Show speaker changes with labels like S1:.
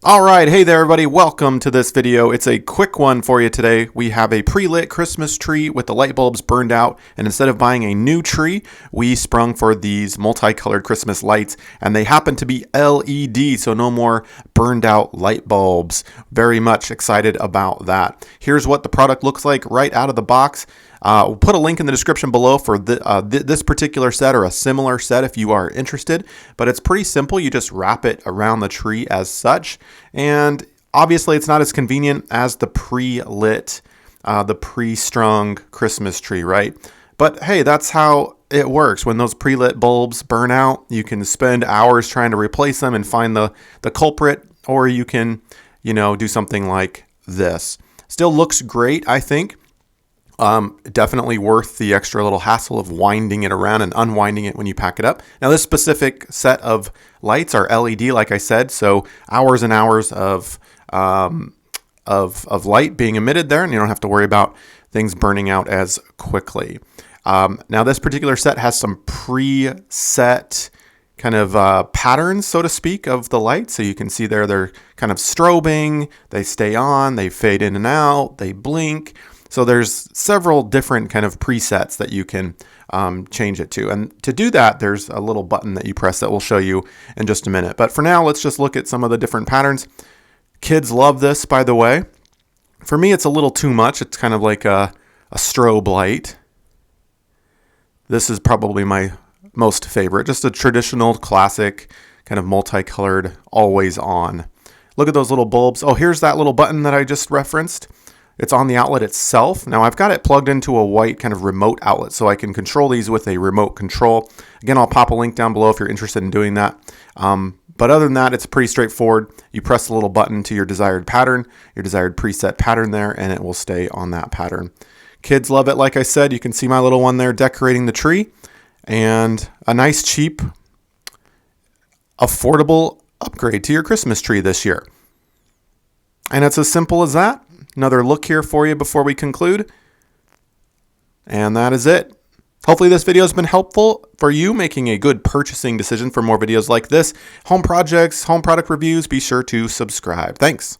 S1: All right, hey there everybody, welcome to this video. It's a quick one for you today. We have a pre-lit Christmas tree with the light bulbs burned out, and instead of buying a new tree, we sprung for these multicolored Christmas lights, and they happen to be LED, so no more burned out light bulbs. Very much excited about that. Here's what the product looks like right out of the box. We'll put a link in the description below for this particular set or a similar set if you are interested, but it's pretty simple. You just wrap it around the tree as such, and obviously it's not as convenient as the pre-lit, the pre-strung Christmas tree, right? But hey, that's how it works. When those pre-lit bulbs burn out, you can spend hours trying to replace them and find the culprit, or you can, do something like this. Still looks great, I think. Definitely worth the extra little hassle of winding it around and unwinding it when you pack it up. Now, this specific set of lights are LED, like I said, so hours and hours of light being emitted there, and you don't have to worry about things burning out as quickly. Now, this particular set has some preset kind of patterns, so to speak, of the lights. So you can see there they're kind of strobing, they stay on, they fade in and out, they blink. So there's several different kind of presets that you can change it to. And to do that, there's a little button that you press that we'll show you in just a minute. But for now, let's just look at some of the different patterns. Kids love this, by the way. For me, it's a little too much. It's kind of like a strobe light. This is probably my most favorite. Just a traditional, classic, kind of multicolored, always on. Look at those little bulbs. Oh, here's that little button that I just referenced. It's on the outlet itself. Now I've got it plugged into a white kind of remote outlet, so I can control these with a remote control. Again, I'll pop a link down below if you're interested in doing that. But other than that, it's pretty straightforward. You press the little button to your desired pattern, your desired preset pattern there, and it will stay on that pattern. Kids love it. Like I said, you can see my little one there decorating the tree, and a nice, cheap, affordable upgrade to your Christmas tree this year. And it's as simple as that. Another look here for you before we conclude. And that is it. Hopefully this video has been helpful for you making a good purchasing decision. For more videos like this, home projects, home product reviews, be sure to subscribe. Thanks.